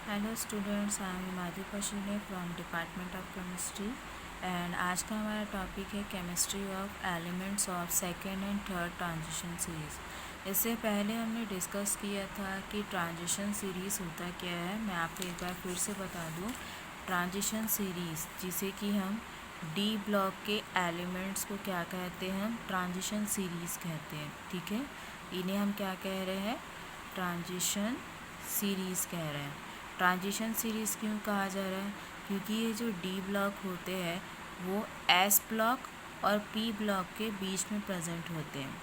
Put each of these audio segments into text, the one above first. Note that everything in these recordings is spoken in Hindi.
Hello students, I am Himadri Pashine from department of chemistry and आज का हमारा टॉपिक है chemistry of elements of second and third transition series. इससे पहले हमने डिस्कस किया था कि ट्रांजिशन सीरीज़ होता क्या है। मैं आपको एक बार फिर से बता दूं, ट्रांजिशन सीरीज़ जिसे कि हम डी ब्लॉक के एलिमेंट्स को क्या कहते हैं, हम ट्रांजिशन सीरीज़ कहते हैं। ठीक है, इन्हें हम क्या कह रहे हैं, ट्रांजिशन सीरीज़ कह रहे हैं। ट्रांजिशन सीरीज़ क्यों कहा जा रहा है, क्योंकि ये जो डी ब्लॉक होते हैं वो एस ब्लॉक और पी ब्लॉक के बीच में प्रेजेंट होते हैं।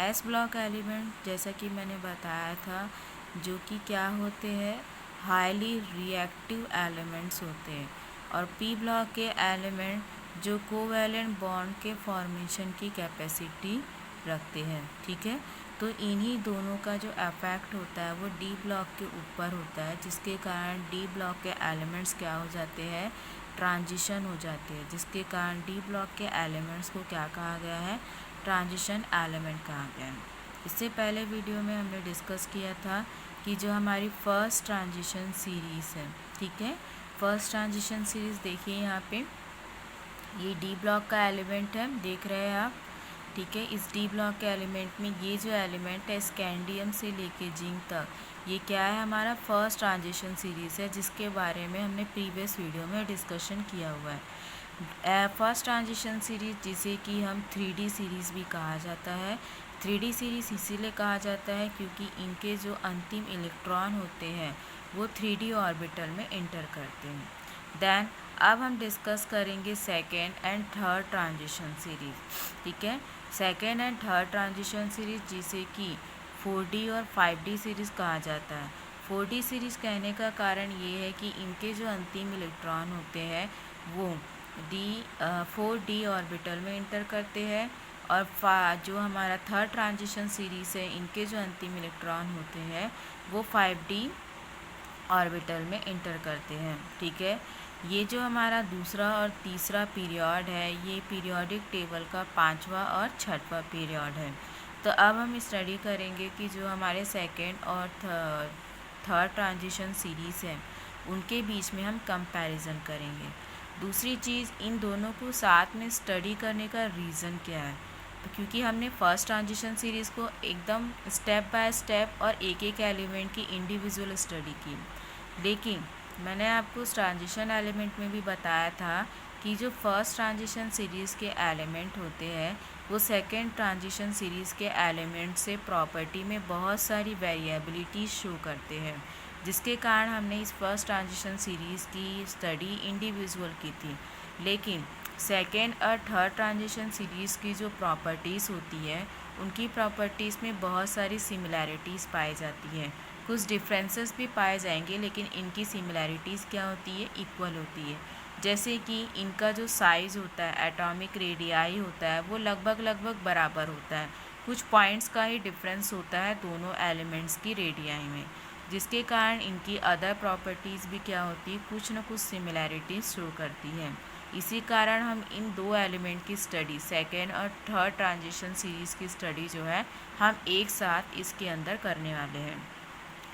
एस ब्लॉक एलिमेंट जैसा कि मैंने बताया था, जो कि क्या होते हैं, हाईली रिएक्टिव एलिमेंट्स होते हैं, और पी ब्लॉक के एलिमेंट जो कोवैलेंट बॉन्ड के फॉर्मेशन की कैपेसिटी रखते हैं। ठीक है, तो इन्हीं दोनों का जो इफेक्ट होता है वो डी ब्लॉक के ऊपर होता है, जिसके कारण डी ब्लॉक के एलिमेंट्स क्या हो जाते हैं, ट्रांजिशन हो जाते हैं, जिसके कारण डी ब्लॉक के एलिमेंट्स को क्या कहा गया है, ट्रांजिशन एलिमेंट कहा गया है। इससे पहले वीडियो में हमने डिस्कस किया था कि जो हमारी फर्स्ट ट्रांजिशन सीरीज़ है, ठीक है, फर्स्ट ट्रांजिशन सीरीज़ देखिए यहाँ पे, ये डी ब्लॉक का एलिमेंट है, देख रहे हैं आप। ठीक है, इस डी ब्लॉक के एलिमेंट में ये जो एलिमेंट है स्कैंडियम से लेके जिंक तक, ये क्या है, हमारा फर्स्ट ट्रांजिशन सीरीज़ है, जिसके बारे में हमने प्रीवियस वीडियो में डिस्कशन किया हुआ है। फर्स्ट ट्रांजिशन सीरीज़ जिसे कि हम 3D सीरीज़ भी कहा जाता है। 3D सीरीज़ इसीलिए कहा जाता है क्योंकि इनके जो अंतिम इलेक्ट्रॉन होते हैं वो 3D ऑर्बिटल में इंटर करते हैं। देन अब हम डिस्कस करेंगे second and third transition series. ठीक है, second and third transition series जिसे कि 4D और 5D सीरीज़ कहा जाता है। 4D सीरीज़ कहने का कारण ये है कि इनके जो अंतिम इलेक्ट्रॉन होते हैं वो 4D ऑर्बिटल में इंटर करते हैं, और जो हमारा थर्ड ट्रांजिशन सीरीज़ है, इनके जो अंतिम इलेक्ट्रॉन होते हैं वो 5D ऑर्बिटल में इंटर करते हैं। ठीक है, ये जो हमारा दूसरा और तीसरा पीरियड है, ये पीरियोडिक टेबल का 5वां और 6वां पीरियड है। तो अब हम स्टडी करेंगे कि जो हमारे सेकेंड और थर्ड ट्रांजिशन सीरीज़ है उनके बीच में हम कंपैरिजन करेंगे। दूसरी चीज़, इन दोनों को साथ में स्टडी करने का रीज़न क्या है, तो क्योंकि हमने फर्स्ट ट्रांजिशन सीरीज़ को एकदम स्टेप बाय स्टेप और एक एक एलिमेंट की इंडिविजुअल स्टडी की, लेकिन मैंने आपको उस ट्रांजिशन एलिमेंट में भी बताया था कि जो फर्स्ट ट्रांजिशन सीरीज़ के एलिमेंट होते हैं वो सेकेंड ट्रांजिशन सीरीज़ के एलिमेंट से प्रॉपर्टी में बहुत सारी वेरिएबिलिटी शो करते हैं, जिसके कारण हमने इस फर्स्ट ट्रांजिशन सीरीज़ की स्टडी इंडिविजुअल की थी। लेकिन सेकेंड और थर्ड ट्रांजिशन सीरीज़ की जो प्रॉपर्टीज़ होती है उनकी प्रॉपर्टीज़ में बहुत सारी सिमिलैरिटीज़ पाई जाती हैं, कुछ डिफरेंसेस भी पाए जाएंगे, लेकिन इनकी सिमिलैरिटीज़ क्या होती है, इक्वल होती है। जैसे कि इनका जो साइज़ होता है, एटॉमिक रेडियाई होता है, वो लगभग बराबर होता है। कुछ पॉइंट्स का ही डिफरेंस होता है दोनों एलिमेंट्स की रेडियाई में, जिसके कारण इनकी अदर प्रॉपर्टीज़ भी क्या होती है, कुछ न कुछ सिमिलैरिटीज़ शो करती हैं। इसी कारण हम इन दो एलिमेंट की स्टडी, सेकेंड और थर्ड ट्रांजिशन सीरीज़ की स्टडी जो है हम एक साथ इसके अंदर करने वाले हैं।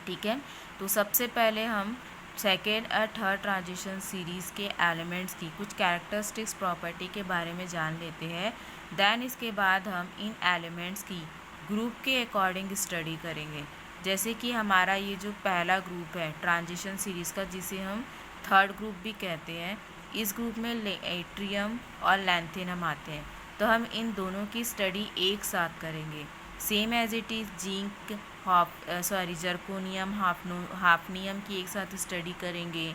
ठीक है, तो सबसे पहले हम सेकेंड और थर्ड ट्रांजिशन सीरीज़ के एलिमेंट्स की कुछ कैरेक्टरिस्टिक्स प्रॉपर्टी के बारे में जान लेते हैं। देन इसके बाद हम इन एलिमेंट्स की ग्रुप के अकॉर्डिंग स्टडी करेंगे। जैसे कि हमारा ये जो पहला ग्रुप है ट्रांजिशन सीरीज़ का, जिसे हम थर्ड ग्रुप भी कहते हैं, इस ग्रुप में एट्रियम और लैंथेनम आते हैं, तो हम इन दोनों की स्टडी एक साथ करेंगे, same as it is zinc zirconium hafnium की एक साथ स्टडी करेंगे।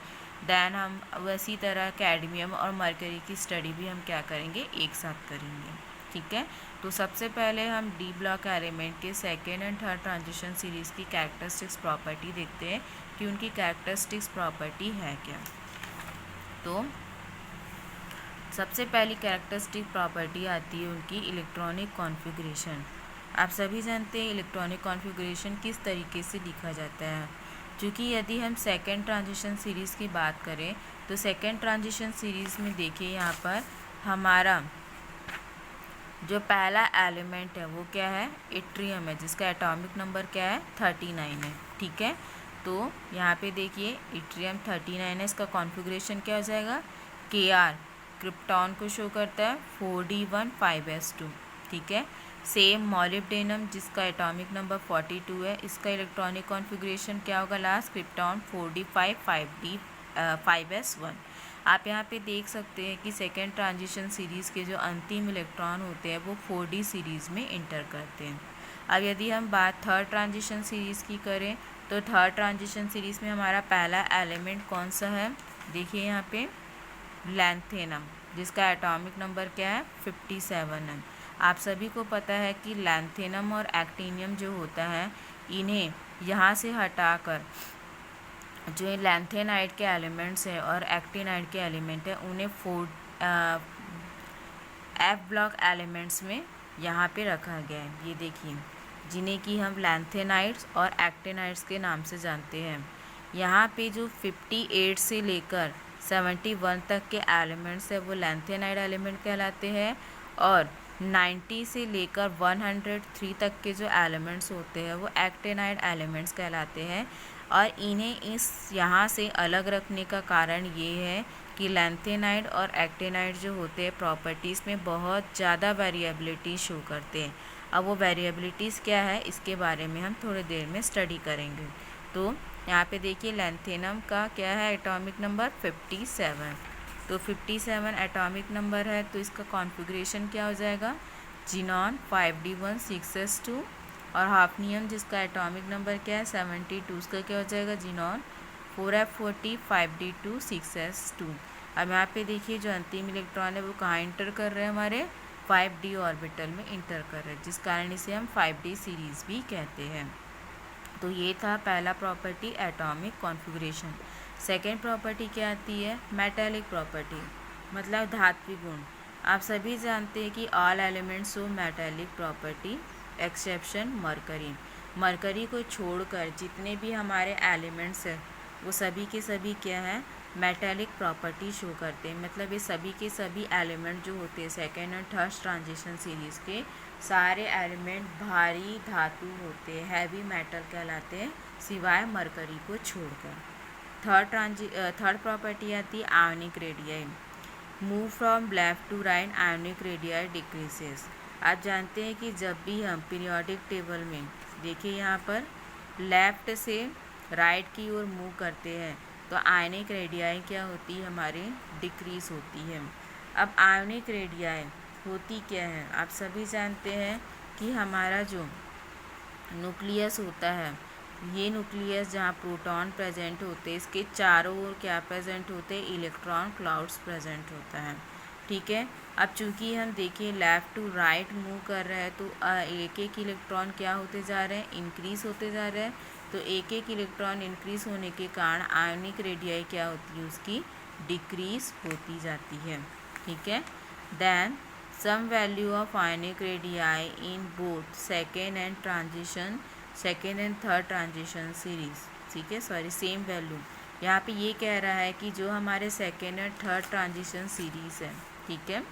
दैन हम वैसी तरह कैडमियम और मरकरी की स्टडी भी हम क्या करेंगे, एक साथ करेंगे। ठीक है, तो सबसे पहले हम डी ब्लॉक एलिमेंट के second and third transition series की कैरेक्टरिस्टिक्स प्रॉपर्टी देखते हैं कि उनकी कैरेक्टरिस्टिक्स प्रॉपर्टी है क्या। तो सबसे पहली कैरेक्टरिस्टिक प्रॉपर्टी आती है उनकी इलेक्ट्रॉनिक कॉन्फ़िगरेशन। आप सभी जानते हैं इलेक्ट्रॉनिक कॉन्फ़िगरेशन किस तरीके से लिखा जाता है। क्योंकि यदि हम सेकेंड ट्रांजिशन सीरीज़ की बात करें तो सेकेंड ट्रांजिशन सीरीज़ में देखिए यहाँ पर हमारा जो पहला एलिमेंट है वो क्या है, एट्रियम है, जिसका एटॉमिक नंबर क्या है, 39 है। ठीक है, तो यहाँ पे देखिए इट्रियम 39 है, इसका कॉन्फ़िगरेशन क्या हो जाएगा, Kr क्रिप्टॉन को शो करता है 4d1 5s2, ठीक है। सेम मॉलिब्डेनम जिसका एटॉमिक नंबर 42 है, इसका इलेक्ट्रॉनिक कॉन्फ़िगरेशन क्या होगा, लास्ट क्रिप्टॉन 4d5 5s1। आप यहाँ पे देख सकते हैं कि सेकेंड ट्रांजिशन सीरीज़ के जो अंतिम इलेक्ट्रॉन होते हैं वो 4d सीरीज़ में इंटर करते हैं। अब यदि हम बात थर्ड ट्रांजिशन सीरीज़ की करें तो थर्ड ट्रांजिशन सीरीज़ में हमारा पहला एलिमेंट कौन सा है, देखिए यहाँ पे लैंथेनम, जिसका एटॉमिक नंबर क्या है 57 है। आप सभी को पता है कि लैंथेनम और एक्टिनियम जो होता है, इन्हें यहाँ से हटाकर जो लैंथेनाइड के एलिमेंट्स है और एक्टिनाइड के एलिमेंट है उन्हें एफ ब्लॉक एलिमेंट्स में यहाँ पे रखा गया है। ये देखिए, जिन्हें कि हम लैंथेनाइड्स और एक्टिनाइड्स के नाम से जानते हैं। यहाँ पे जो 58 से लेकर 71 तक के एलिमेंट्स है वो लैंथेनाइड एलिमेंट कहलाते हैं, और 90 से लेकर 103 तक के जो एलिमेंट्स होते हैं वो एक्टिनाइड एलिमेंट्स कहलाते हैं। और इन्हें इस यहाँ से अलग रखने का कारण ये है कि लैंथेनाइड और एक्टिनाइड जो होते हैं प्रॉपर्टीज़ में बहुत ज़्यादा वेरिएबिलिटी शो करते हैं। अब वो वेरिएबिलिटीज़ क्या है इसके बारे में हम थोड़ी देर में स्टडी करेंगे। तो यहाँ पे देखिए लैंथेनम का क्या है एटॉमिक नंबर 57, तो 57 एटॉमिक नंबर है, तो इसका कॉन्फ़िगरेशन क्या हो जाएगा, जिनॉन 5d1 6s2, और हाफनियम जिसका एटॉमिक नंबर क्या है 72, उसका क्या हो जाएगा, जिनॉन 4f40 5d2 6s2। अब यहाँ पे देखिए जो अंतिम इलेक्ट्रॉन है वो कहाँ इंटर कर रहे हैं, हमारे 5d ऑर्बिटल में इंटर कर रहे हैं, जिस कारण इसे हम 5d सीरीज़ भी कहते हैं। तो ये था पहला property atomic configuration. Second property क्या आती है, मेटालिक प्रॉपर्टी, मतलब धात्विक गुण। आप सभी जानते हैं कि all elements of metallic property exception mercury. Mercury को छोड़कर जितने भी हमारे एलिमेंट्स हैं वो सभी के सभी क्या है, मेटालिक प्रॉपर्टी शो करते हैं। मतलब ये सभी के सभी एलिमेंट जो होते हैं सेकेंड और थर्ड ट्रांजिशन सीरीज़ के सारे एलिमेंट भारी धातु होते हैं, हैवी मेटल कहलाते हैं, सिवाय मरकरी को छोड़कर। थर्ड प्रॉपर्टी आती है ionic radii. Move from left to right ionic radii decreases. आप जानते हैं कि जब भी हम पीरियोडिक टेबल में देखिए यहाँ पर लेफ्ट से राइट की ओर मूव करते हैं तो आयोनिक रेडियाई क्या होती है, हमारी डिक्रीज होती है। अब आयोनिक रेडियाई होती क्या है, आप सभी जानते हैं कि हमारा जो न्यूक्लियस होता है, ये न्यूक्लियस जहाँ प्रोटॉन प्रेजेंट होते हैं इसके चारों ओर क्या प्रेजेंट होते हैं, इलेक्ट्रॉन क्लाउड्स प्रेजेंट होता है, ठीक है। अब चूँकि हम देखिए लेफ़्ट टू राइट मूव कर रहे हैं तो एक एक इलेक्ट्रॉन क्या होते जा रहे हैं, इंक्रीज़ होते जा रहे हैं। तो एक एक इलेक्ट्रॉन इंक्रीज़ होने के कारण आयोनिक रेडियाई क्या होती है, उसकी डिक्रीज़ होती जाती है, ठीक है। Then sum value of ionic radii in both second and third transition series, ठीक है, सॉरी सेम वैल्यू। यहाँ पे ये कह रहा है कि जो हमारे सेकेंड और थर्ड ट्रांजिशन सीरीज़ है, ठीक है,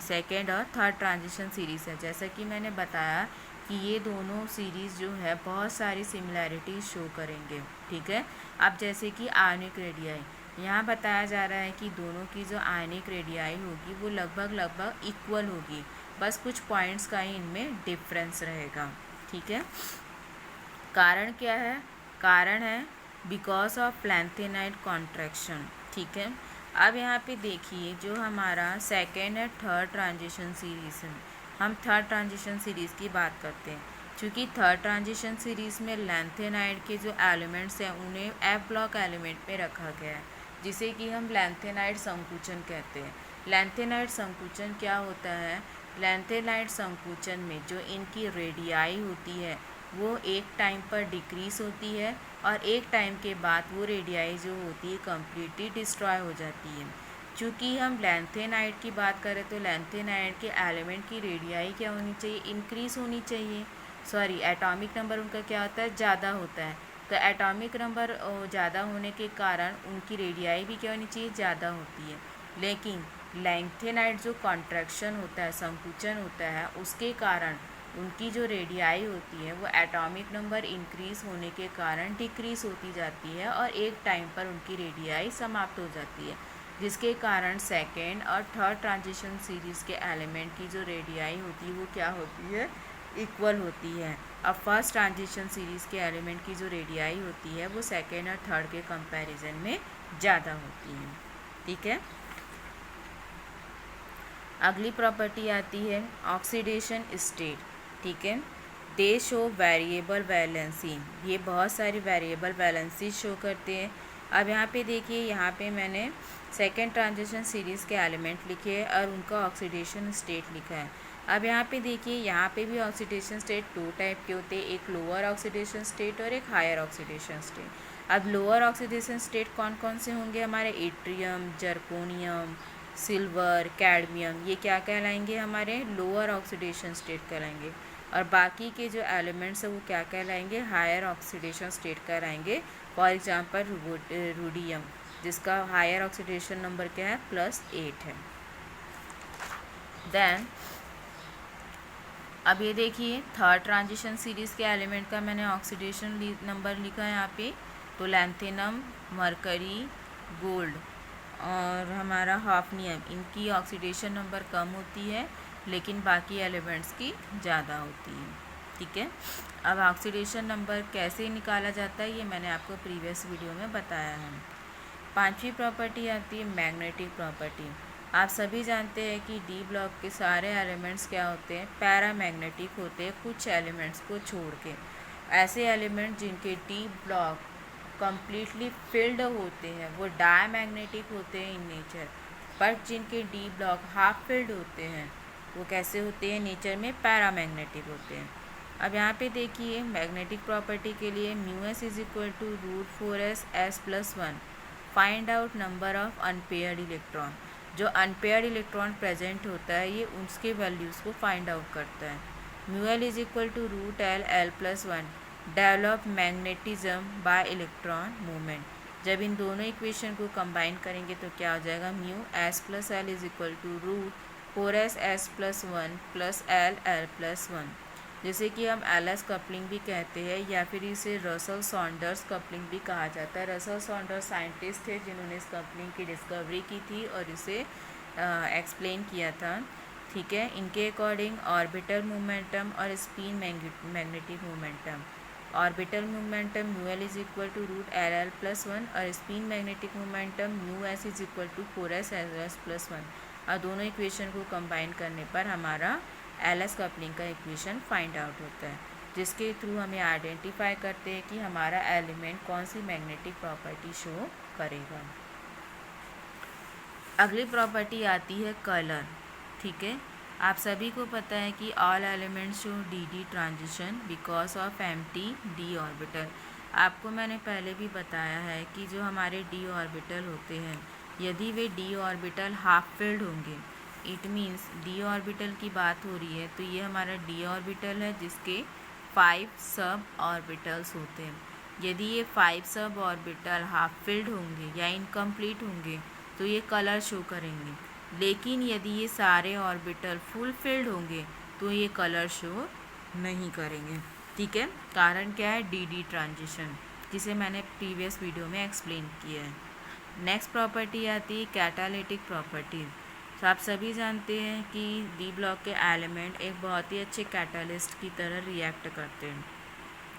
सेकेंड और थर्ड ट्रांजिशन सीरीज़ है, जैसा कि मैंने बताया कि ये दोनों सीरीज़ जो है बहुत सारी सिमिलैरिटीज़ शो करेंगे, ठीक है। अब जैसे कि आयोनिक रेडियाई, यहाँ बताया जा रहा है कि दोनों की जो आयोनिक रेडियाई होगी वो लगभग इक्वल होगी, बस कुछ पॉइंट्स का ही इनमें डिफरेंस रहेगा, ठीक है। कारण क्या है, कारण है बिकॉज ऑफ लैंथेनाइड कॉन्ट्रैक्शन, ठीक है। अब यहाँ पे देखिए जो हमारा सेकेंड और थर्ड ट्रांजिशन सीरीज़ है, हम थर्ड ट्रांजिशन सीरीज़ की बात करते हैं। क्योंकि थर्ड ट्रांजिशन सीरीज़ में लैंथेनाइड के जो एलिमेंट्स हैं उन्हें एफ ब्लॉक एलिमेंट पे रखा गया है, जिसे कि हम लैंथेनाइड संकुचन कहते हैं। लैंथेनाइड संकुचन क्या होता है, लैंथेनाइड संकुचन में जो इनकी रेडियाई होती है वो एक टाइम पर डिक्रीज़ होती है और एक टाइम के बाद वो रेडियाई जो होती है कम्प्लीटली डिस्ट्रॉय हो जाती है। चूँकि हम लैंथेनाइड की बात करें तो लैंथेनाइड के एलिमेंट की रेडियाई क्या होनी चाहिए, इंक्रीज़ होनी चाहिए, सॉरी एटॉमिक नंबर उनका क्या होता है, ज़्यादा होता है। तो एटॉमिक नंबर ज़्यादा होने के कारण उनकी रेडियाई भी क्या होनी चाहिए, ज़्यादा होती है। लेकिन लैंथेनाइड जो कॉन्ट्रैक्शन होता है, संकुचन होता है, उसके कारण उनकी जो रेडियाई होती है वो एटॉमिक नंबर इंक्रीज़ होने के कारण डिक्रीज़ होती जाती है और एक टाइम पर उनकी रेडियाई समाप्त हो जाती है, जिसके कारण सेकेंड और थर्ड ट्रांजिशन सीरीज़ के एलिमेंट की जो रेडियाई होती है वो क्या होती है, इक्वल होती है। अब फर्स्ट ट्रांजिशन सीरीज़ के एलिमेंट की जो रेडियाई होती है वो सेकेंड और थर्ड के कंपैरिजन में ज़्यादा होती है। ठीक है, अगली प्रॉपर्टी आती है ऑक्सीडेशन स्टेट। ठीक है, दे शो वेरिएबल वैलेंसी, ये बहुत सारी वेरिएबल वैलेंसी शो करते हैं। अब यहाँ पे देखिए, यहाँ पे मैंने सेकेंड ट्रांजिशन सीरीज़ के एलिमेंट लिखे हैं और उनका ऑक्सीडेशन स्टेट लिखा है। अब यहाँ पे देखिए, यहाँ पे भी ऑक्सीडेशन स्टेट दो टाइप के होते हैं, एक लोअर ऑक्सीडेशन स्टेट और एक हायर ऑक्सीडेशन स्टेट। अब लोअर ऑक्सीडेशन स्टेट कौन कौन से होंगे हमारे, एट्रियम, जर्कोनियम, सिल्वर, कैडमियम, ये क्या कहलाएंगे, हमारे लोअर ऑक्सीडेशन स्टेट कहलाएंगे। और बाकी के जो एलिमेंट्स हैं वो क्या कहलाएंगे, हायर ऑक्सीडेशन स्टेट कहलाएंगे। फॉर एग्जांपल रूडियम, जिसका हायर ऑक्सीडेशन नंबर क्या है, +8 है। देन अब ये देखिए, थर्ड ट्रांजिशन सीरीज़ के एलिमेंट का मैंने ऑक्सीडेशन नंबर लिखा है यहाँ पे, तो लैंथेनम, मरकरी, गोल्ड और हमारा हाफनियम, इनकी ऑक्सीडेशन नंबर कम होती है लेकिन बाकी एलिमेंट्स की ज़्यादा होती है। ठीक है, अब ऑक्सीडेशन नंबर कैसे निकाला जाता है ये मैंने आपको प्रीवियस वीडियो में बताया है। पांचवी प्रॉपर्टी आती है मैग्नेटिक प्रॉपर्टी। आप सभी जानते हैं कि डी ब्लॉक के सारे एलिमेंट्स क्या होते हैं, पैरामैग्नेटिक होते हैं, कुछ एलिमेंट्स को छोड़ के। ऐसे एलिमेंट जिनके डी ब्लॉक कम्प्लीटली फिल्ड होते हैं वो डायमैग्नेटिक होते हैं इन नेचर, बट जिनके डी ब्लॉक हाफ फिल्ड होते हैं वो कैसे होते हैं, नेचर में पैरामैग्नेटिक होते हैं। अब यहाँ पे देखिए, मैग्नेटिक प्रॉपर्टी के लिए μs = √4s s+1, find out number of unpaired electron. जो अनपेयर्ड इलेक्ट्रॉन प्रेजेंट होता है ये उसके वैल्यूज़ को फाइंड आउट करता है। μl = √L l+1, develop magnetism bye electron movement. जब इन दोनों इक्वेशन को कंबाइन करेंगे तो क्या हो जाएगा, μs+l = √4s s+1 + l l+1, जैसे कि हम एलएस कपलिंग भी कहते हैं या फिर इसे रसल सॉन्डर्स कपलिंग भी कहा जाता है। रसल सॉन्डर्स साइंटिस्ट थे जिन्होंने इस कपलिंग की डिस्कवरी की थी और इसे एक्सप्लेन किया था। ठीक है, इनके अकॉर्डिंग ऑर्बिटल मोमेंटम और spin magnetic momentum, orbital momentum μl = √L l+1 और spin magnetic momentum μs = 4s s+1, और दोनों इक्वेशन को कंबाइन करने पर हमारा एलएस कपलिंग का इक्वेशन फाइंड आउट होता है, जिसके थ्रू हमें आइडेंटिफाई करते हैं कि हमारा एलिमेंट कौन सी मैग्नेटिक प्रॉपर्टी शो करेगा। अगली प्रॉपर्टी आती है कलर। ठीक है, आप सभी को पता है कि all elements show D transition because of empty D orbital. आपको मैंने पहले भी बताया है कि जो हमारे डी ऑर्बिटल होते हैं, यदि वे डी ऑर्बिटल हाफ फिल्ड होंगे, इट मीन्स डी ऑर्बिटल की बात हो रही है, तो ये हमारा डी ऑर्बिटल है जिसके 5 सब ऑर्बिटल्स होते हैं। यदि ये 5 सब ऑर्बिटल हाफ फिल्ड होंगे या इनकम्प्लीट होंगे तो ये कलर शो करेंगे, लेकिन यदि ये सारे ऑर्बिटल फुल फिल्ड होंगे तो ये कलर शो नहीं करेंगे। ठीक है, कारण क्या है, डी ट्रांजिशन, जिसे मैंने प्रीवियस वीडियो में एक्सप्लेन किया है। नेक्स्ट प्रॉपर्टी आती है कैटालिटिक प्रॉपर्टी। तो आप सभी जानते हैं कि डी ब्लॉक के एलिमेंट एक बहुत ही अच्छे कैटालिस्ट की तरह रिएक्ट करते हैं,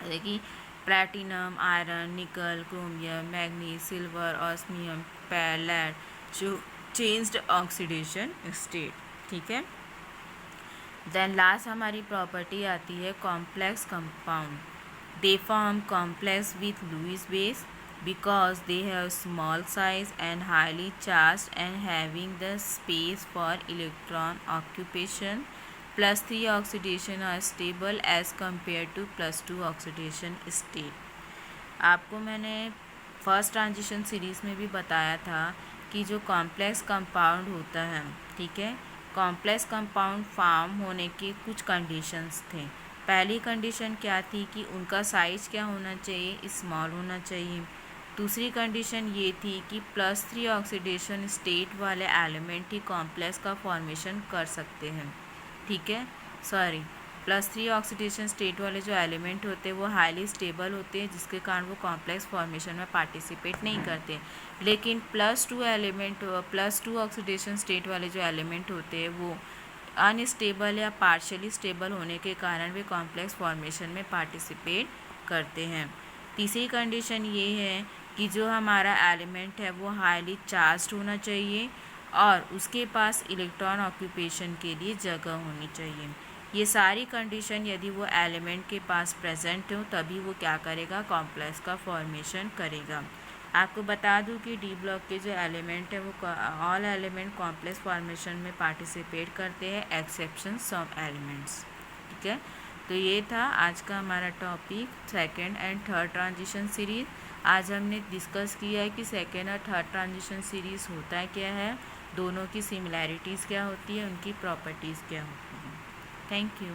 जैसे कि platinum, iron, nickel, chromium, manganese, silver, osmium, पैलेट, जो चेंज्ड ऑक्सीडेशन स्टेट। ठीक है, देन लास्ट हमारी प्रॉपर्टी आती है complex compound. They form complex with Lewis base because they have small size and highly charged and having the space for electron occupation. +3 oxidation are stable as compared to +2 oxidation state. आपको मैंने फर्स्ट ट्रांजिशन सीरीज़ में भी बताया था कि जो कॉम्प्लेक्स कंपाउंड होता है, ठीक है, कॉम्प्लेक्स कंपाउंड फॉर्म होने के कुछ कंडीशंस थे। पहली कंडीशन क्या थी कि उनका साइज़ क्या होना चाहिए, स्मॉल होना चाहिए। दूसरी कंडीशन ये थी कि +3 ऑक्सीडेशन स्टेट वाले एलिमेंट ही कॉम्प्लेक्स का फॉर्मेशन कर सकते हैं। ठीक है, +3 ऑक्सीडेशन स्टेट वाले जो एलिमेंट होते हैं वो हाईली स्टेबल होते हैं, जिसके कारण वो कॉम्प्लेक्स फॉर्मेशन में पार्टिसिपेट नहीं करते। लेकिन +2 ऑक्सीडेशन स्टेट वाले जो एलिमेंट होते हैं वो अनस्टेबल या पार्शियली स्टेबल होने के कारण वे कॉम्प्लेक्स फॉर्मेशन में पार्टिसिपेट करते हैं। तीसरी कंडीशन ये है कि जो हमारा एलिमेंट है वो हाईली चार्ज्ड होना चाहिए और उसके पास इलेक्ट्रॉन ऑक्यूपेशन के लिए जगह होनी चाहिए। ये सारी कंडीशन यदि वो एलिमेंट के पास प्रेजेंट हो तभी वो क्या करेगा, कॉम्प्लेक्स का फॉर्मेशन करेगा। आपको बता दूं कि डी ब्लॉक के जो एलिमेंट है वो ऑल एलिमेंट कॉम्प्लेक्स फॉर्मेशन में पार्टिसिपेट करते हैं एक्सेप्शन सम एलिमेंट्स। ठीक है, तो ये था आज का हमारा topic second and third transition series. आज हमने डिस्कस किया है कि सेकेंड और थर्ड ट्रांजिशन सीरीज़ होता क्या है, दोनों की सिमिलैरिटीज़ क्या होती है, उनकी प्रॉपर्टीज़ क्या होती हैं। Thank you.